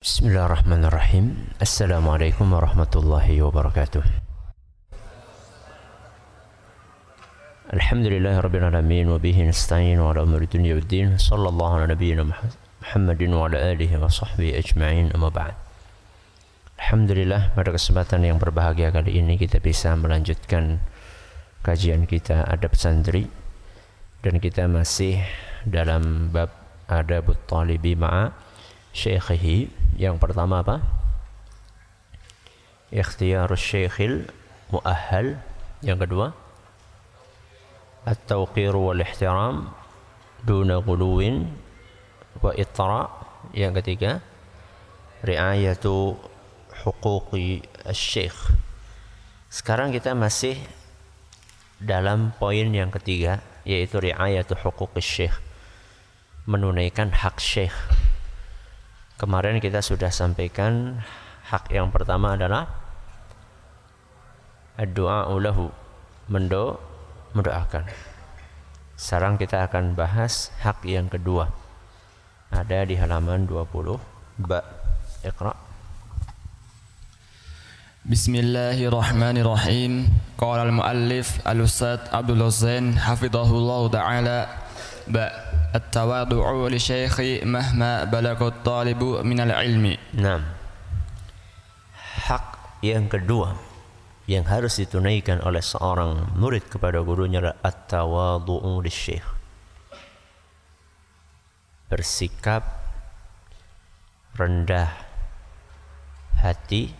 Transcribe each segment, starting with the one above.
Bismillahirrahmanirrahim. Assalamualaikum warahmatullahi wabarakatuh. Alhamdulillahirabbil alamin wa bihi nasta'in wa ala umuri dunya waddin. Sallallahu ala nabiyyina Muhammadin wa ala alihi wa sahbihi ajma'in. Amma ba'd. Alhamdulillah, pada kesempatan yang berbahagia kali ini kita bisa melanjutkan kajian kita adab santri, dan kita masih dalam bab adabut talibi ma'a syekhihi. Yang pertama apa? Ikhtiyarus syekhil mu'ahhal. Yang kedua, at-tawqir wal ihtiram duna ghuluwin wa itra. Yang ketiga, riayatu huquqi asy-syekh. Sekarang kita masih dalam poin yang ketiga, yaitu riayatu huquqi asy-syekh, menunaikan hak syekh. Kemarin kita sudah sampaikan hak yang pertama adalah ad-du'a'u lahu, mendoakan. Sekarang kita akan bahas hak yang kedua. Ada di halaman 20. Ba, Iqra. Bismillahirrahmanirrahim. Qala al-muallif al-ustadz Abdul Zain hafidhahullah ta'ala. Ba, at-tawadu'u li syekhi mahma balagat talibu minal ilmi. Nah, hak yang kedua yang harus ditunaikan oleh seorang murid kepada gurunya adalah at-tawadu'u li syekh. Bersikap rendah hati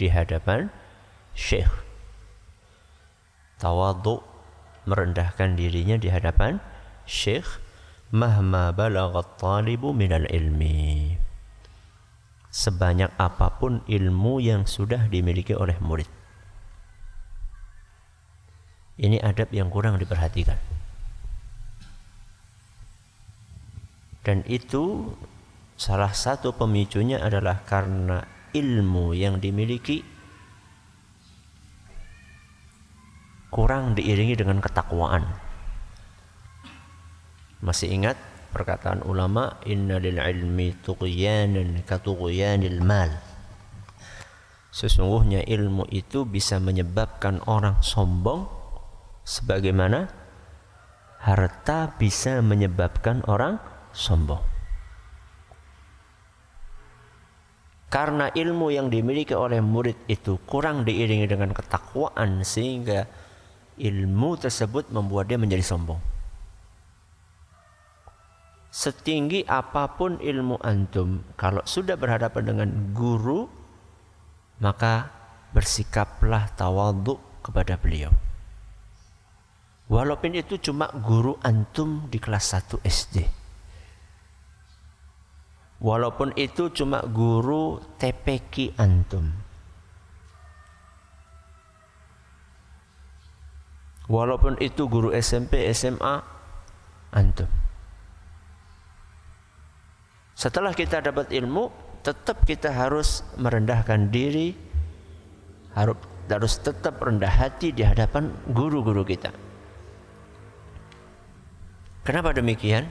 di hadapan syekh. Tawadu', merendahkan dirinya di hadapan syekh, mahma balaghat talibu minal ilmi, sebanyak apapun ilmu yang sudah dimiliki oleh murid. Ini adab yang kurang diperhatikan, dan itu salah satu pemicunya adalah karena ilmu yang dimiliki kurang diiringi dengan ketakwaan. Masih ingat perkataan ulama, inna lil ilmi tughyanan ka tughyanil mal. Sesungguhnya ilmu itu bisa menyebabkan orang sombong sebagaimana harta bisa menyebabkan orang sombong. Karena ilmu yang dimiliki oleh murid itu kurang diiringi dengan ketakwaan, sehingga ilmu tersebut membuat dia menjadi sombong. Setinggi apapun ilmu antum, kalau sudah berhadapan dengan guru, maka bersikaplah tawadhu kepada beliau. Walaupun itu cuma guru antum di kelas 1 SD. Walaupun itu cuma guru TPQ antum. Walaupun itu guru SMP, SMA antum. Setelah kita dapat ilmu, tetap kita harus merendahkan diri, harus tetap rendah hati di hadapan guru-guru kita. Kenapa demikian?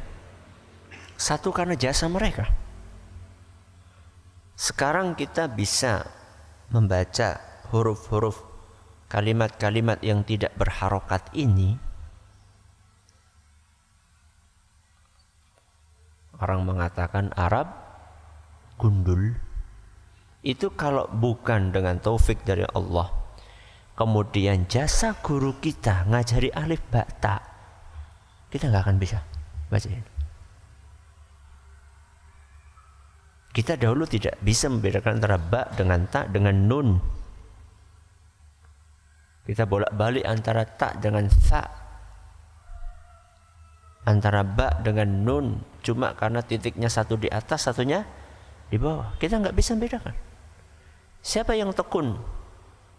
Satu, karena jasa mereka. Sekarang kita bisa membaca huruf-huruf kalimat-kalimat yang tidak berharokat ini. Orang mengatakan Arab gundul. Itu kalau bukan dengan taufik dari Allah, kemudian jasa guru kita ngajari alif ba ta, kita nggak akan bisa baca ini. Kita dahulu tidak bisa membedakan antara ba dengan ta dengan nun. Kita bolak-balik antara ta dengan sa, antara ba dengan nun, cuma karena titiknya satu di atas, satunya di bawah. Kita nggak bisa membedakan. Siapa yang tekun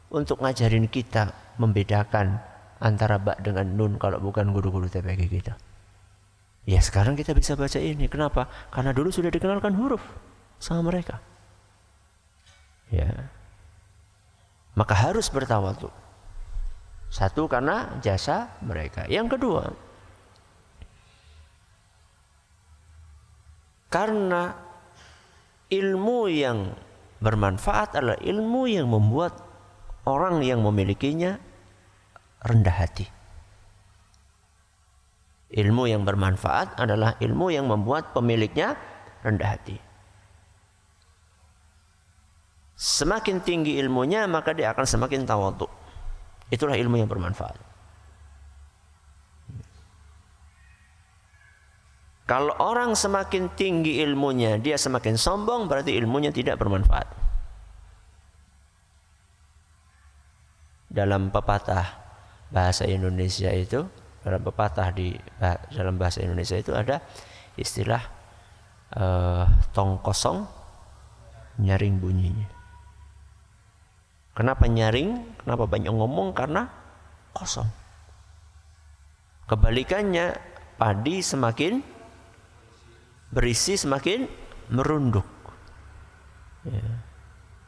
untuk ngajarin kita membedakan antara ba dengan nun kalau bukan guru-guru TPQ kita? Ya sekarang kita bisa baca ini. Kenapa? Karena dulu sudah dikenalkan huruf sama mereka. Ya, maka harus bertawadhu. Satu, karena jasa mereka. Yang kedua, karena ilmu yang bermanfaat adalah ilmu yang membuat orang yang memilikinya rendah hati. Ilmu yang bermanfaat adalah ilmu yang membuat pemiliknya rendah hati. Semakin tinggi ilmunya, maka dia akan semakin tawadhu. Itulah ilmu yang bermanfaat. Kalau orang semakin tinggi ilmunya, dia semakin sombong, berarti ilmunya tidak bermanfaat. Dalam pepatah bahasa Indonesia itu, dalam bahasa Indonesia itu ada istilah tong kosong nyaring bunyinya. Kenapa nyaring? Kenapa banyak ngomong? Karena kosong. Kebalikannya, padi semakin berisi semakin merunduk. Ya.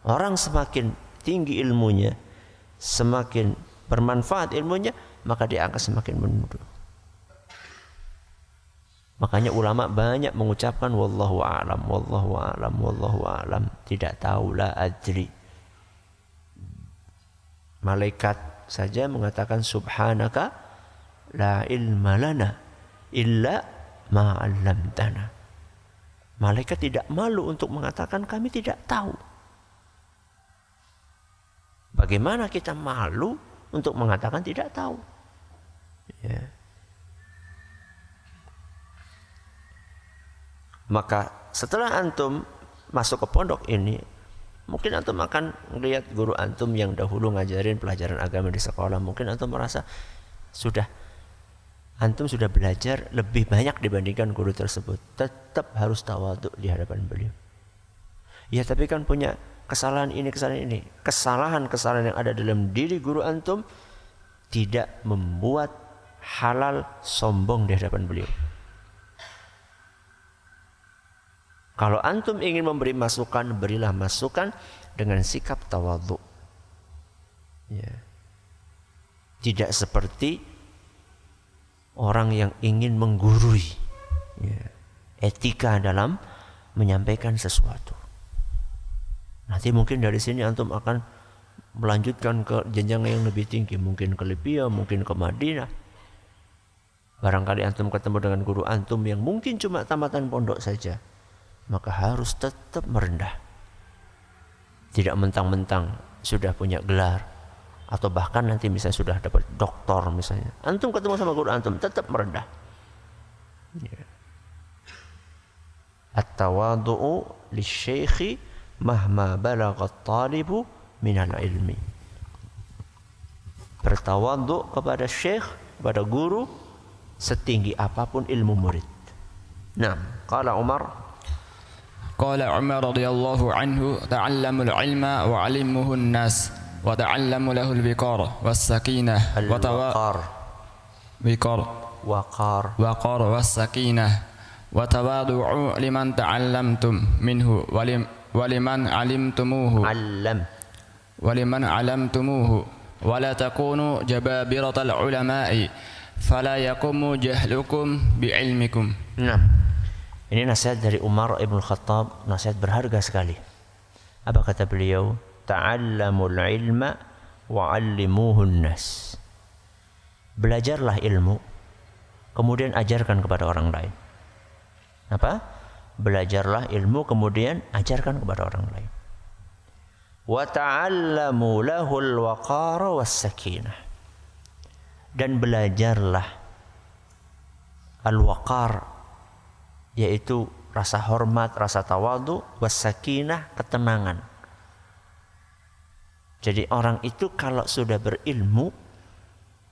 Orang semakin tinggi ilmunya, semakin bermanfaat ilmunya, maka dia akan semakin merunduk. Makanya ulama banyak mengucapkan wallahu a'lam, wallahu a'lam, wallahu a'lam. Tidak tahu, la adri. Malaikat saja mengatakan subhanaka la ilma lana illa ma 'allamtana. Malaikat tidak malu untuk mengatakan kami tidak tahu. Bagaimana kita malu untuk mengatakan tidak tahu? Ya. Maka setelah antum masuk ke pondok ini, mungkin antum akan melihat guru antum yang dahulu ngajarin pelajaran agama di sekolah. Mungkin antum merasa antum sudah belajar lebih banyak dibandingkan guru tersebut. Tetap harus tawadhu di hadapan beliau. Ya, tapi kan punya kesalahan ini, kesalahan ini. Kesalahan-kesalahan yang ada dalam diri guru antum tidak membuat halal sombong di hadapan beliau. Kalau antum ingin memberi masukan, berilah masukan dengan sikap tawadhu. Ya. Tidak seperti orang yang ingin menggurui, ya, etika dalam menyampaikan sesuatu. Nanti mungkin dari sini antum akan melanjutkan ke jenjang yang lebih tinggi, mungkin ke Libya, mungkin ke Madinah. Barangkali antum ketemu dengan guru antum yang mungkin cuma tamatan pondok saja, maka harus tetap merendah. Tidak mentang-mentang sudah punya gelar, atau bahkan nanti misalnya sudah dapat doktor misalnya, antum ketemu sama guru antum tetap merendah. Ya. At-tawadhu'u lisyaikhi mahma balagha at-talibu minal ilmi. Bertawadhu kepada syekh, kepada guru, setinggi apapun ilmu murid. Nah, qala Umar radhiyallahu anhu, ta'allamul ilma wa 'allimuhun nas wa ta'allamu lahul wiqar was-sakinah waqar was-sakinah wa tawadu'u liman ta'allamtum minhu wa liman 'alimtumuhu wa la takunu jababiratal ulama'i fala yaqumu jahlukum bi'ilmikum. Nah, ini nasihat dari Umar Ibn Khattab, nasihat berharga sekali. Apa kata beliau? Ta'allamul ilma wa 'allimuhun nas. Belajarlah ilmu, kemudian ajarkan kepada orang lain. Apa? Belajarlah ilmu, kemudian ajarkan kepada orang lain. Wa ta'allamu lahul waqara was sakinah. Dan belajarlah al-waqar, yaitu rasa hormat, rasa tawadhu, was sakinah, ketenangan. Jadi orang itu kalau sudah berilmu,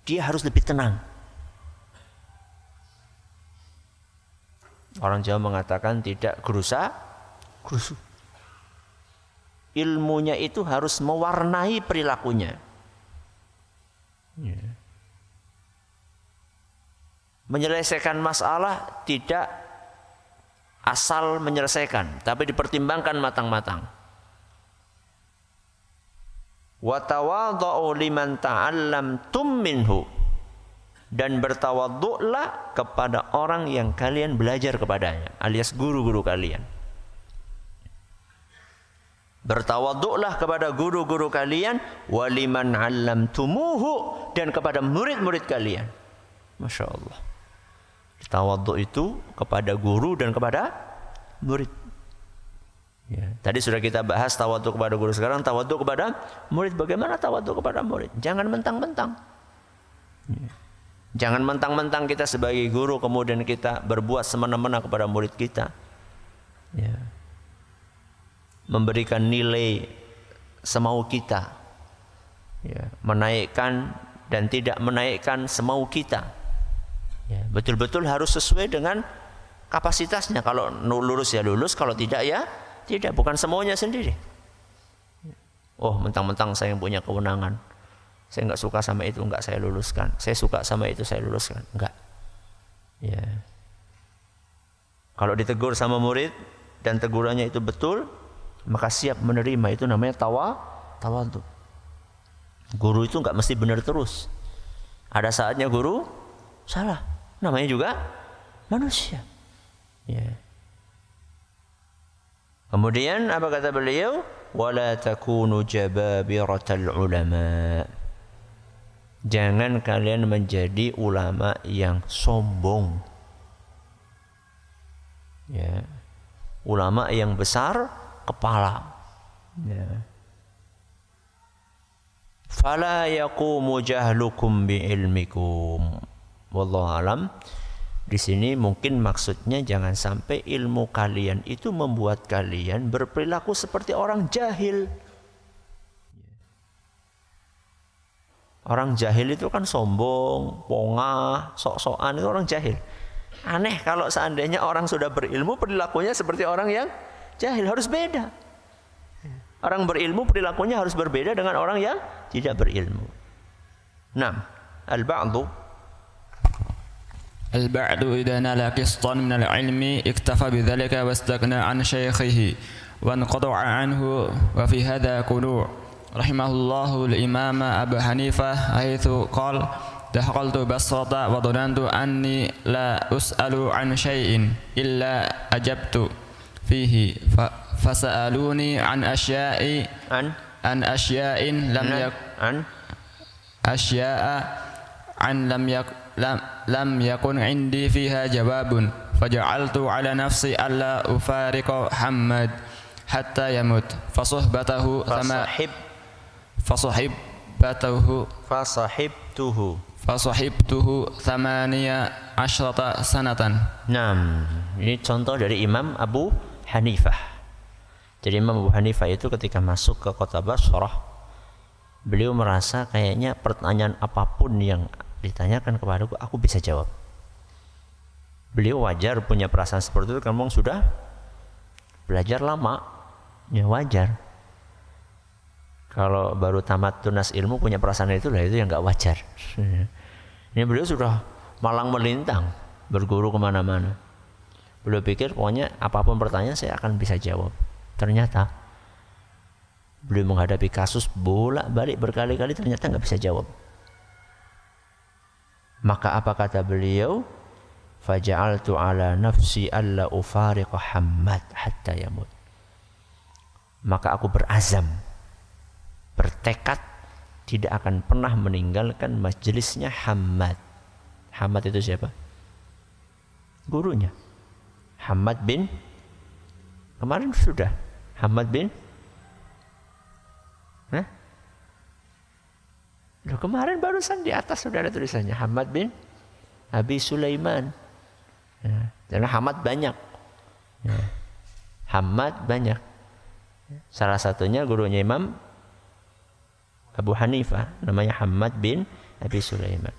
dia harus lebih tenang. Orang Jawa mengatakan tidak gerusa, gerusu. Ilmunya itu harus mewarnai perilakunya. Ya. Menyelesaikan masalah tidak asal menyelesaikan, tapi dipertimbangkan matang-matang. Wa tawadhu liman ta'allamtum minhu. Dan bertawadhu'lah kepada orang yang kalian belajar kepadanya, alias guru-guru kalian. Bertawaduklah kepada guru-guru kalian, waliman 'allamtumuhu, dan kepada murid-murid kalian. Masya Allah. Tawaduk itu kepada guru dan kepada murid. Ya, tadi sudah kita bahas tawaduk kepada guru, sekarang tawaduk kepada murid. Bagaimana tawaduk kepada murid? Jangan mentang-mentang. Ya. Jangan mentang-mentang kita sebagai guru kemudian kita berbuat semena-mena kepada murid kita. Ya. Memberikan nilai semau kita. Ya. Menaikkan dan tidak menaikkan semau kita. Ya. Betul-betul harus sesuai dengan kapasitasnya. Kalau lulus ya lulus, kalau tidak ya tidak. Bukan semaunya sendiri. Oh, mentang-mentang saya yang punya kewenangan, saya enggak suka sama itu, enggak saya luluskan. Saya suka sama itu, saya luluskan. Enggak. Ya. Kalau ditegur sama murid dan tegurannya itu betul, maka siap menerima. Itu namanya tawadhu. Guru itu enggak mesti benar terus. Ada saatnya guru salah. Namanya juga manusia. Ya. Kemudian apa kata beliau? Wala takunu jababiratal ulama. Jangan kalian menjadi ulama yang sombong. Ya. Ulama yang besar kepala. Ya. Fala yaqumu jahlukum biilmikum. Wallahu alam. Di sini mungkin maksudnya jangan sampai ilmu kalian itu membuat kalian berperilaku seperti orang jahil. Orang jahil itu kan sombong, pongah, sok-sokan, itu orang jahil. Aneh kalau seandainya orang sudah berilmu perilakunya seperti orang yang jahil. Harus beda. Orang berilmu perilakunya harus berbeda dengan orang yang tidak berilmu. Nah, al-ba'du إذا نال قسطا من العلم اكتفى بذلك واستغنى عن شيخه وانقطع عنه وفي هذا قنوع رحمه الله الإمام أبا حنيفة حيث قال دخلت بصرة وظننت أني لا أسأل عن شيء إلا أجبت فيه فسألوني عن أشياء لم يكن عندي فيها جواب فجعلت على نفسي ألا أفارق حماد حتى يموت فصحبته 18 سنة. Nah, ini contoh dari Imam Abu Hanifah. Jadi Imam Abu Hanifah itu ketika masuk ke kota Basrah, beliau merasa kayaknya pertanyaan apapun yang ditanyakan kepadaku, aku bisa jawab. Beliau wajar punya perasaan seperti itu, karena sudah belajar lama, ya wajar. Kalau baru tamat tunas ilmu punya perasaan itu yang nggak wajar. Ini beliau sudah malang melintang, berguru kemana-mana. Beliau pikir pokoknya apapun pertanyaan saya akan bisa jawab. Ternyata beliau menghadapi kasus bolak-balik berkali-kali, ternyata nggak bisa jawab. Maka apa kata beliau? Faja'altu ala nafsi alla ufariqa Hammad hatta yamut. Maka aku berazam, bertekad tidak akan pernah meninggalkan majelisnya Hammad. Hammad itu siapa? Gurunya. Hammad bin, kemarin sudah. Hammad bin, kemarin barusan di atas sudah ada tulisannya Hammad bin Abi Sulaiman. Ya, karena Hammad banyak. Ya, Hammad banyak. Salah satunya gurunya Imam Abu Hanifah, namanya Hammad bin Abi Sulaiman.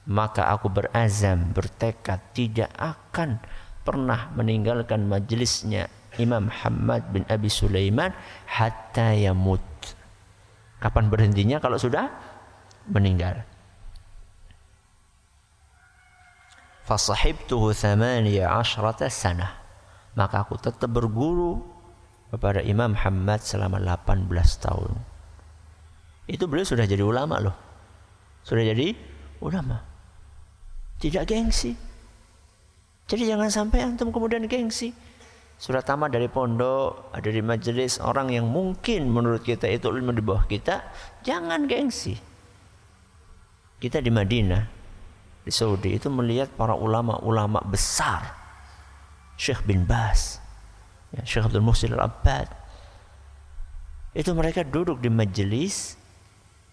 Maka aku berazam, bertekad tidak akan pernah meninggalkan majelisnya Imam Hammad bin Abi Sulaiman hatta yamut. Kapan berhentinya? Kalau sudah meninggal. Fasahibtuhu 18 sanah. Maka aku tetap berguru kepada Imam Hammad selama 18 tahun. Itu beliau sudah jadi ulama loh. Sudah jadi ulama. Tidak gengsi. Jadi jangan sampai antum kemudian gengsi. sudah tamat dari pondok, ada di majelis orang yang mungkin menurut kita itu ilmu di bawah kita, jangan gengsi. Kita di Madinah, di Saudi itu melihat para ulama-ulama besar, Syekh bin Baz, ya, Syekh Abdul Muhsin Al-Abbad, itu mereka duduk di majelis,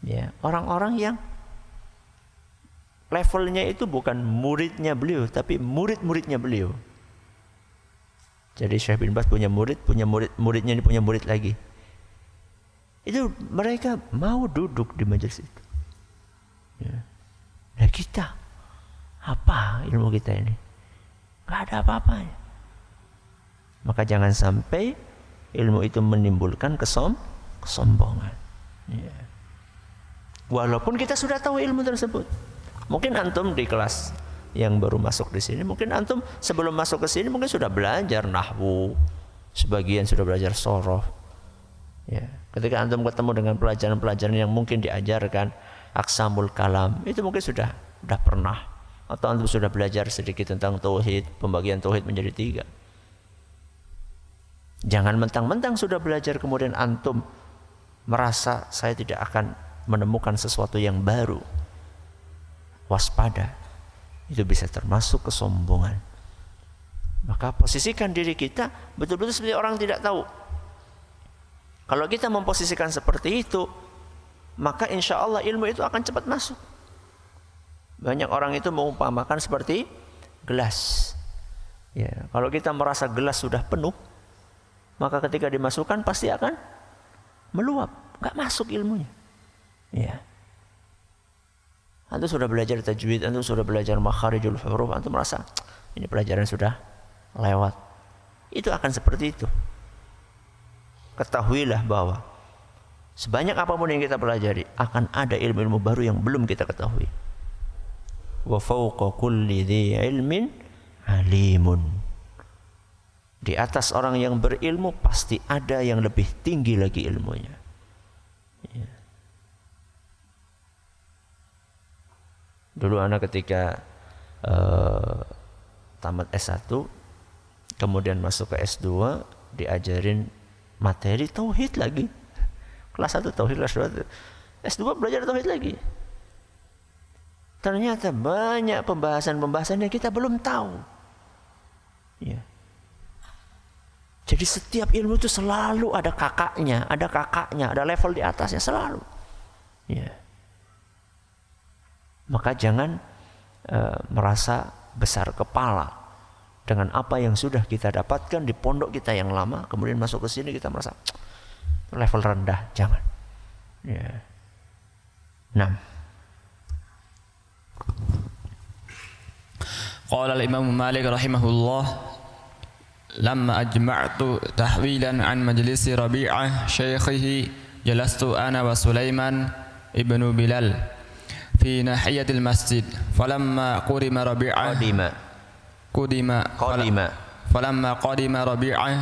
ya, orang-orang yang levelnya itu bukan muridnya beliau, tapi murid-muridnya beliau. Jadi Syekh bin Baz punya murid, muridnya ini punya murid lagi. Itu mereka mau duduk di majelis itu. Ya. Nah kita, apa ilmu kita ini? Gak ada apa-apanya. Maka jangan sampai ilmu itu menimbulkan kesombongan. Ya. Walaupun kita sudah tahu ilmu tersebut. Mungkin antum di kelas yang baru masuk di sini, mungkin antum sebelum masuk ke sini mungkin sudah belajar nahwu, sebagian sudah belajar shoroh. Ya, ketika antum ketemu dengan pelajaran-pelajaran yang mungkin diajarkan aqsamul kalam, itu mungkin sudah pernah, atau antum sudah belajar sedikit tentang tauhid, pembagian tauhid menjadi 3. Jangan mentang-mentang sudah belajar kemudian antum merasa saya tidak akan menemukan sesuatu yang baru. Waspada. Itu bisa termasuk kesombongan. Maka posisikan diri kita betul-betul seperti orang tidak tahu. Kalau kita memposisikan seperti itu, maka insya Allah ilmu itu akan cepat masuk. Banyak orang itu mengumpamakan seperti gelas. Ya, kalau kita merasa gelas sudah penuh, maka ketika dimasukkan pasti akan meluap, nggak masuk ilmunya. Ya. Antum sudah belajar tajwid, antum sudah belajar makharijul huruf, antum merasa ini pelajaran sudah lewat. Itu akan seperti itu. Ketahuilah bahwa sebanyak apapun yang kita pelajari, akan ada ilmu-ilmu baru yang belum kita ketahui. Wa fawqa kulli dhi ilmin alimun. Di atas orang yang berilmu pasti ada yang lebih tinggi lagi ilmunya. Ya. Dulu anak ketika tamat S1 kemudian masuk ke S2 diajarin materi tauhid lagi. Kelas 1 tauhid, kelas 2 S2 belajar tauhid lagi. Ternyata banyak pembahasan-pembahasan yang kita belum tahu. Ya. Jadi setiap ilmu itu selalu ada kakaknya, ada level di atasnya selalu. Ya. Maka jangan merasa besar kepala dengan apa yang sudah kita dapatkan di pondok kita yang lama, kemudian masuk ke sini kita merasa level rendah, jangan. Ya. 6. Qala al-Imam Malik rahimahullah, lamma ajma'tu tahwilan an majlisi Rabi'ah syaikhihi jalastu ana wa Sulaiman ibnu Bilal في ناحية المسجد فلما قدم ربيعة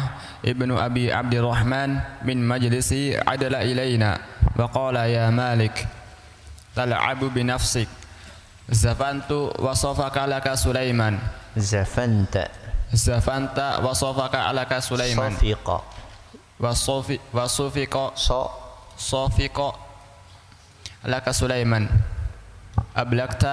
ابن أبي عبد الرحمن من مجلسي عدل إلينا وقال يا مالك تلعب بنفسك زفنت وصفك لك سليمان زفنت وصفك لك سليمان وصفق لك سليمان أبلغت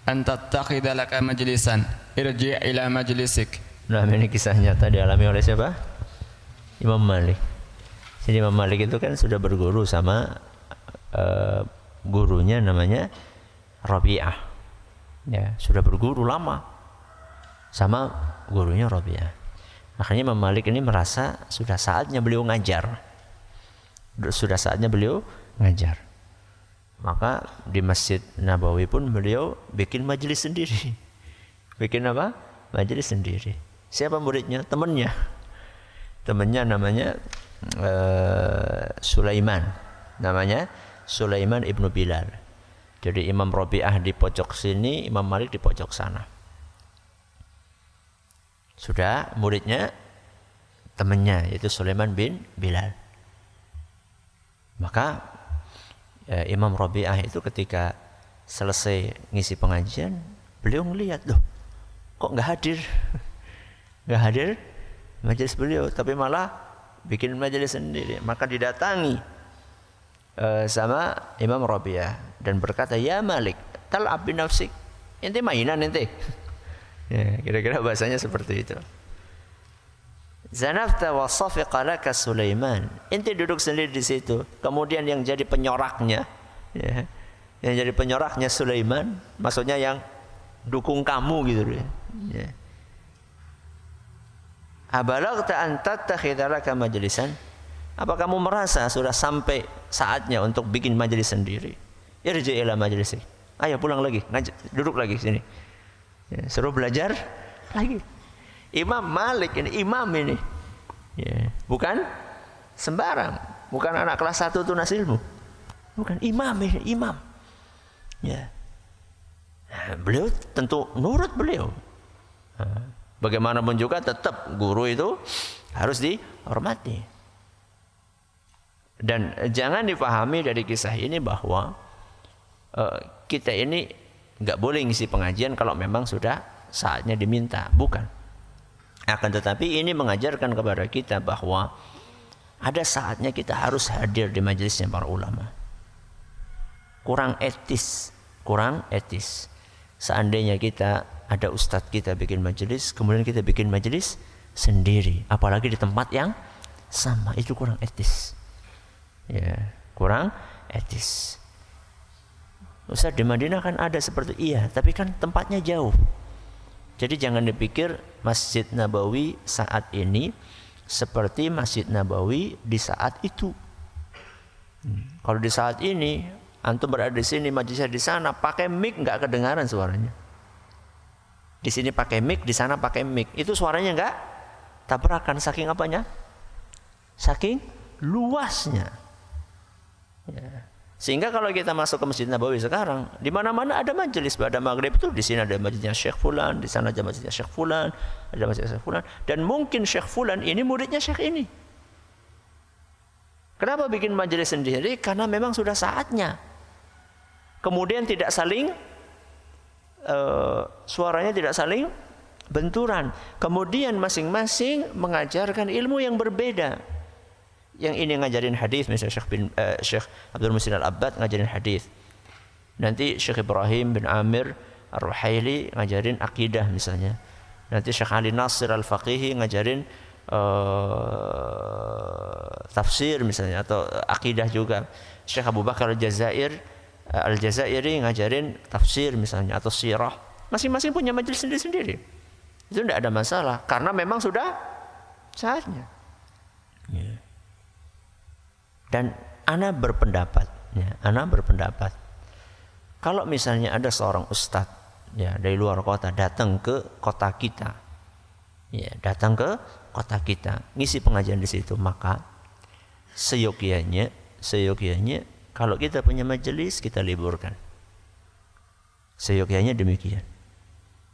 أن تتخذ لك مجلسا ارجع إلى مجلسك. Nah, ini kisah nyata dialami oleh siapa? Imam Malik. Jadi Imam Malik itu kan sudah berguru sama gurunya namanya Rabi'ah. Ya, sudah berguru lama sama gurunya Rabi'ah. Makanya Imam Malik ini merasa sudah saatnya beliau ngajar. Maka di Masjid Nabawi pun beliau bikin majelis sendiri. Bikin apa? Majelis sendiri. Siapa muridnya? Temannya namanya Sulaiman. Namanya Sulaiman ibnu Bilal. Jadi Imam Rabi'ah di pojok sini, Imam Malik di pojok sana. Sudah muridnya temannya yaitu Sulaiman bin Bilal. Maka Imam Rabi'ah itu ketika selesai ngisi pengajian, beliau ngelihat, loh kok nggak hadir, nggak hadir majelis beliau, tapi malah bikin majelis sendiri. Maka didatangi sama Imam Rabi'ah dan berkata, ya Malik, tal'ab bi nafsik, ente mainan ente. Ya, kira-kira bahasanya seperti itu. Zanafta wa safiqa laka Sulaiman, ente duduk sendiri di situ, kemudian yang jadi penyoraknya, ya, yang jadi penyoraknya Sulaiman, maksudnya yang dukung kamu gitu ya. Abalagta an tattakhidha laka majlisan, apa kamu merasa sudah sampai saatnya untuk bikin majelis sendiri? Irji ila majlisi, ayo pulang lagi, duduk lagi sini, ya, suruh belajar lagi. Imam Malik ini imam ini, ya, bukan sembarang, bukan anak kelas 1 tunas ilmu, bukan, imam ini, imam, ya. Nah, beliau tentu nurut beliau. Nah, bagaimanapun juga tetap guru itu harus dihormati. Dan jangan dipahami dari kisah ini bahwa kita ini nggak boleh ngisi pengajian kalau memang sudah saatnya diminta, bukan. Akan tetapi ini mengajarkan kepada kita bahwa ada saatnya kita harus hadir di majelisnya para ulama. Kurang etis, kurang etis. Seandainya kita ada ustadz kita bikin majelis, kemudian kita bikin majelis sendiri, apalagi di tempat yang sama, itu kurang etis. Ya, kurang etis. Ustadz di Madinah kan ada seperti iya, tapi kan tempatnya jauh. Jadi jangan dipikir Masjid Nabawi saat ini seperti Masjid Nabawi di saat itu. Kalau di saat ini antum berada di sini, majelisnya di sana, pakai mic nggak kedengaran suaranya. Di sini pakai mic, di sana pakai mic, itu suaranya nggak tabrakan, saking apanya? Saking luasnya. Ya. Sehingga kalau kita masuk ke Masjid Nabawi sekarang, di mana-mana ada majelis pada maghrib itu, di sini ada majelisnya Syekh Fulan, di sana ada majelisnya Syekh Fulan, ada majelisnya Syekh Fulan, dan mungkin Syekh Fulan ini muridnya Syekh ini. Kenapa bikin majelis sendiri? Karena memang sudah saatnya. Kemudian tidak saling suaranya tidak saling benturan. Kemudian masing-masing mengajarkan ilmu yang berbeda. Yang ini ngajarin hadis, misalnya Syekh Abdul Muhsin Al-Abbad ngajarin hadis. Nanti Syekh Ibrahim bin Amir Ar-Ruhaili ngajarin akidah misalnya. Nanti Syekh Ali Nasir Al-Faqihi ngajarin tafsir misalnya, atau akidah juga. Syekh Abu Bakar Al-Jazairi ngajarin tafsir misalnya, atau sirah. Masing-masing punya majelis sendiri-sendiri. Itu tidak ada masalah karena memang sudah saatnya. Yeah. Dan ana berpendapat, ya, kalau misalnya ada seorang ustadz, ya, dari luar kota datang ke kota kita, ya, ngisi pengajian di situ, maka seyogyanya kalau kita punya majelis kita liburkan. Seyogyanya demikian.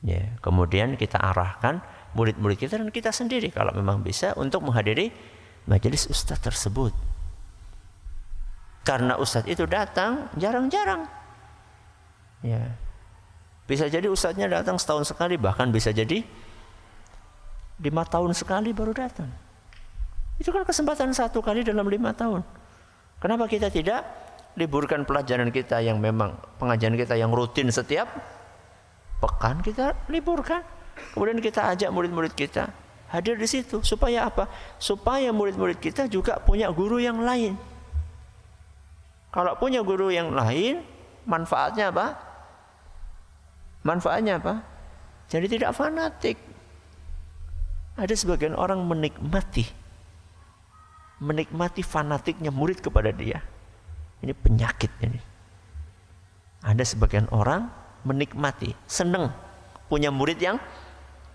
Ya, kemudian kita arahkan murid-murid kita dan kita sendiri kalau memang bisa untuk menghadiri majelis ustadz tersebut. Karena ustadz itu datang jarang-jarang. Ya. Bisa jadi ustadznya datang setahun sekali, bahkan bisa jadi 5 tahun sekali baru datang. Itu kan kesempatan 1 kali dalam 5 tahun. Kenapa kita tidak liburkan pelajaran kita yang memang pengajian kita yang rutin setiap pekan, kita liburkan. Kemudian kita ajak murid-murid kita hadir di situ. Supaya apa? Supaya murid-murid kita juga punya guru yang lain. Kalau punya guru yang lain, manfaatnya apa? Jadi tidak fanatik. Ada sebagian orang menikmati fanatiknya murid kepada dia. Ini penyakit ini. Ada sebagian orang menikmati, senang punya murid yang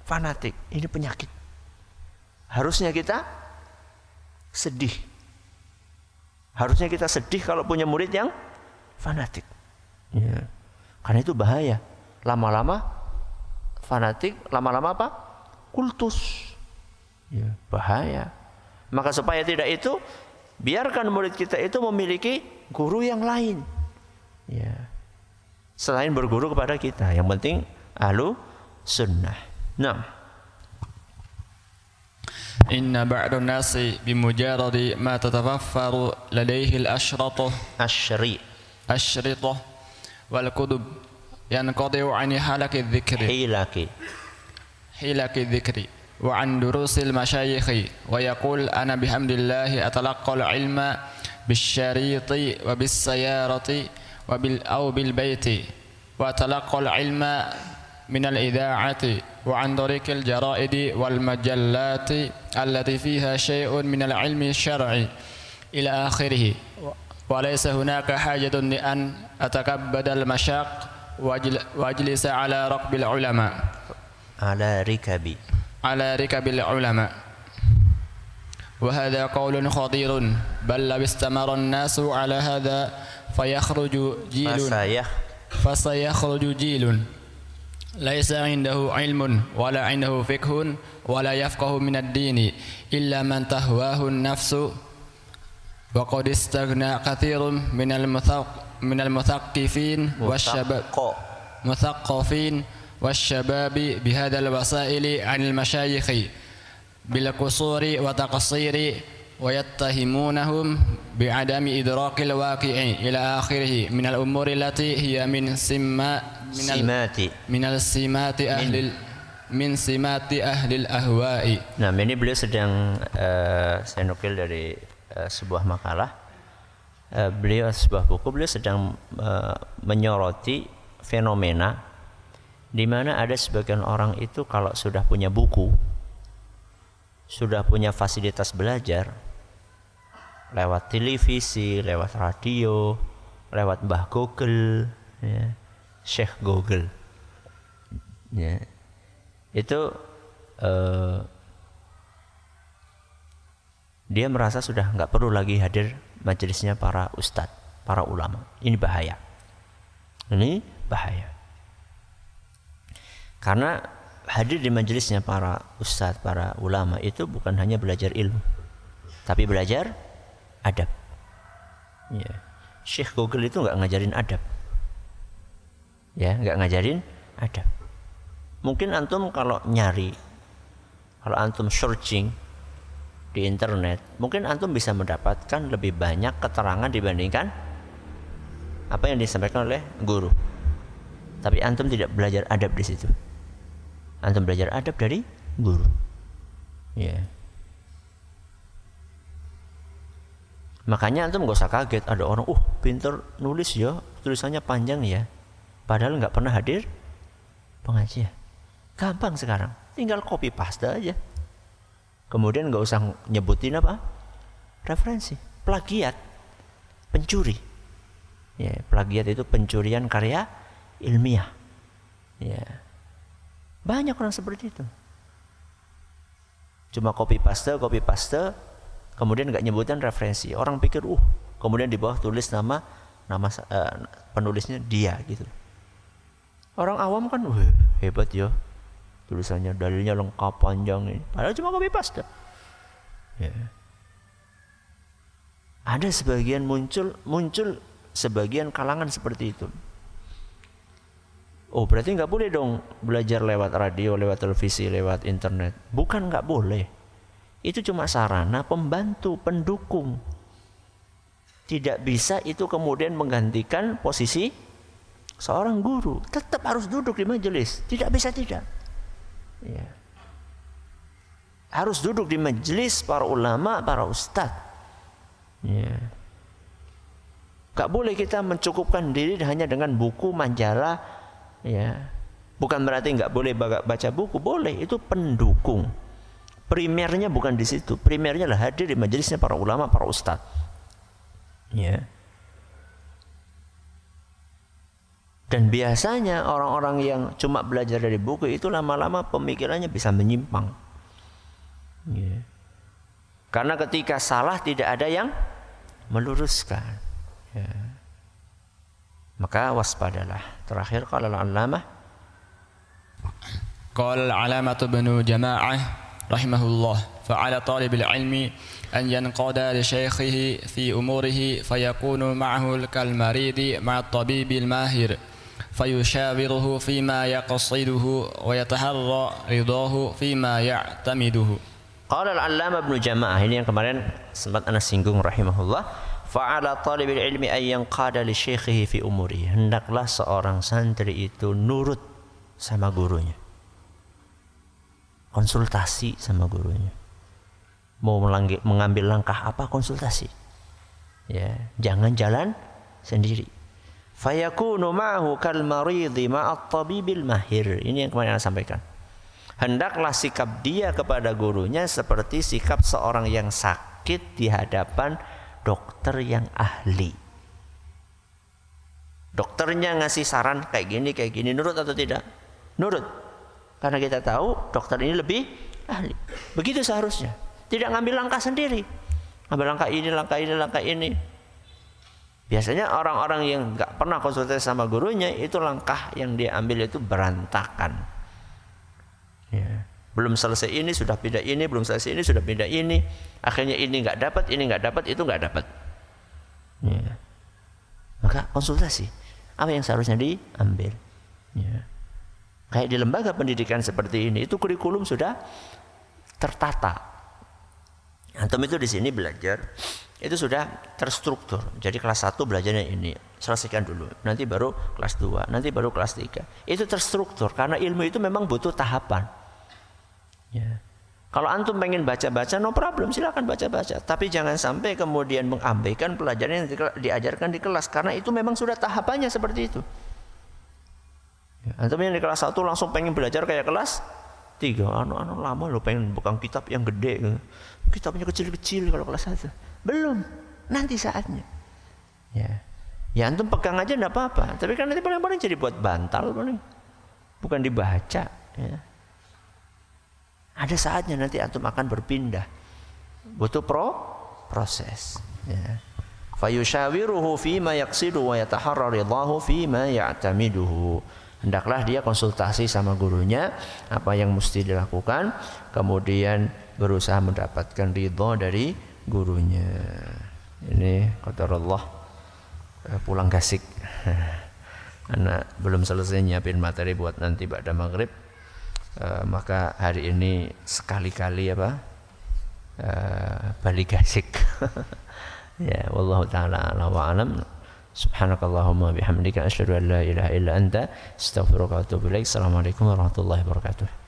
fanatik. Ini penyakit. Harusnya kita sedih. Harusnya kita sedih kalau punya murid yang fanatik. Ya. Karena itu bahaya. Lama-lama fanatik, lama-lama apa? Kultus. Ya, bahaya. Maka supaya tidak itu, biarkan murid kita itu memiliki guru yang lain. Ya. selain berguru kepada kita. Yang penting ahlu sunnah. Nah, inna ba'dun nasi bimujaradi ma tatafaffaru ladaihi al-ashratu ashrita wal kutub yanqadi'u 'an halaki dzikri hilaki dzikri wa 'an durusil masyayikhi wa yaqul ana bihamdillahi atalaqqal ilma bisyariti wa bisyarati wa bil baiti wa atalaqqal ilma من الإذاعة وعن طريق الجرائد والمجلات التي فيها شيء من العلم الشرعي إلى آخره وليس هناك حاجة لأن أتكبد المشاق وأجلس على ركب العلماء على ركب العلماء وهذا قول خطير بل لو استمر الناس على هذا فسيخرج جيل ليس عنده علم ولا عنده فقه ولا يفقه من الدين إلا من تهواه النفس وقد استغنى كثير من المثقفين والشباب بهذا الوسائل عن المشايخ بالقصور وتقصير ويتهمونهم بعدم إدراك الواقع إلى آخره من الأمور التي هي من سمات أهل الأهواء. Nah, ini beliau sedang saya nukil dari sebuah makalah. Sebuah buku beliau sedang menyoroti fenomena di mana ada sebagian orang itu kalau sudah punya buku, sudah punya fasilitas belajar lewat televisi, lewat radio, lewat Mbah Google, ya, Syekh Google, ya, itu dia merasa sudah nggak perlu lagi hadir majelisnya para ustadz, para ulama. Ini bahaya. Ini bahaya. Karena hadir di majelisnya para ustadz, para ulama itu bukan hanya belajar ilmu, tapi belajar adab. Ya. Syekh Google itu nggak ngajarin adab. Ya, nggak ngajarin adab. Mungkin antum kalau nyari, kalau antum searching di internet, mungkin antum bisa mendapatkan lebih banyak keterangan dibandingkan apa yang disampaikan oleh guru. Tapi antum tidak belajar adab di situ. Antum belajar adab dari guru. Ya. Makanya antum gak usah kaget ada orang, pinter nulis ya, tulisannya panjang ya, padahal nggak pernah hadir pengajian. Gampang sekarang, tinggal copy paste aja. Kemudian nggak usah nyebutin apa, referensi, plagiat, pencuri. Ya, plagiat itu pencurian karya ilmiah. Ya, banyak orang seperti itu. Cuma copy paste, kemudian nggak nyebutin referensi. Orang pikir, kemudian di bawah tulis nama penulisnya dia gitu. Orang awam kan, hebat ya, tulisannya, dalilnya lengkap, panjang ini. Padahal cuma copy paste. Ya. Ada sebagian muncul sebagian kalangan seperti itu. Berarti nggak boleh dong belajar lewat radio, lewat televisi, lewat internet. Bukan nggak boleh. Itu cuma sarana pembantu, pendukung. Tidak bisa itu kemudian menggantikan posisi seorang guru. Tetap harus duduk di majelis. Tidak bisa tidak. Ya. Harus duduk di majelis para ulama, para ustadz. Ya. Gak boleh kita mencukupkan diri hanya dengan buku, majalah. Ya. Bukan berarti gak boleh baca buku. Boleh, itu pendukung. Primernya bukan di situ. Primernya adalah hadir di majelisnya para ulama, para ustadz. Ya. Dan biasanya orang-orang yang cuma belajar dari buku itu lama-lama pemikirannya bisa menyimpang. Ya. Karena ketika salah tidak ada yang meluruskan. Ya. Maka waspadalah. Terakhir qala al-allamah. Qala al-alamatu ibnu Jama'ah rahimahullah fa'ala talibil ilmi an yanqada li shaykhihi fi umurihi fayakunu ma'ahu kal maridi ma'a tabibil mahir فيشاوره فيما يقصده ويتحرى رضاه فيما يعتمده. Qala al-Allamah Ibnu Jama'ah, ini yang kemarin sempat ana singgung rahimahullah, fa'ala talibil ilmi ay yanqada li syaikhihi fi umuri. Hendaklah seorang santri itu nurut sama gurunya. Konsultasi sama gurunya. Mau mengambil langkah apa, konsultasi. Ya, jangan jalan sendiri. Fayakunu ma'ahu kal maridi ma'at tabibil mahir. Ini yang kemarin saya sampaikan. Hendaklah sikap dia kepada gurunya seperti sikap seorang yang sakit di hadapan dokter yang ahli. Dokternya ngasih saran kayak gini, nurut atau tidak? Nurut. Karena kita tahu dokter ini lebih ahli. Begitu seharusnya. Tidak ngambil langkah sendiri. Ngambil langkah ini. Biasanya orang-orang yang nggak pernah konsultasi sama gurunya, itu langkah yang dia ambil itu berantakan. Ya. Belum selesai ini sudah pindah ini, belum selesai ini sudah pindah ini. Akhirnya ini nggak dapat, itu nggak dapat. Ya. Maka konsultasi. Apa yang seharusnya diambil? Ya. Kayak di lembaga pendidikan seperti ini, itu kurikulum sudah tertata. Antum itu di sini belajar, itu sudah terstruktur. Jadi kelas 1 belajarnya ini, selesaikan dulu. Nanti baru kelas 2, nanti baru kelas 3. Itu terstruktur karena ilmu itu memang butuh tahapan. Ya. Kalau antum pengen baca-baca, no problem, silakan baca-baca. Tapi jangan sampai kemudian mengabaikan pelajaran yang diajarkan di kelas, karena itu memang sudah tahapannya seperti itu. Ya. Antum yang di kelas 1 langsung pengen belajar kayak kelas 3, anu lama lo pengen buka kitab yang gede, kitabnya kecil-kecil kalau kelas 1. Belum, nanti saatnya. Ya antum pegang aja enggak apa-apa, tapi kan nanti paling-paling jadi buat bantal paling. Bukan dibaca, ya. Ada saatnya nanti antum akan berpindah. Butuh proses, ya. Fayushawiruhu fima yaqsidu wa yataharra ridahu fima ya'tamiduhu. Hendaklah dia konsultasi sama gurunya apa yang mesti dilakukan, kemudian berusaha mendapatkan ridha dari gurunya. Ini qadarullah, pulang gasik. Anak belum selesai nyiapin materi buat nanti ba'da maghrib. Maka hari ini sekali-kali balik gasik. Ya, wallahu taala a'lam wa a'lam. Subhanakallahumma bihamdika asyhadu an la ilaha illa anta astaghfiruka wa atubu ilaik. Assalamualaikum warahmatullahi wabarakatuh.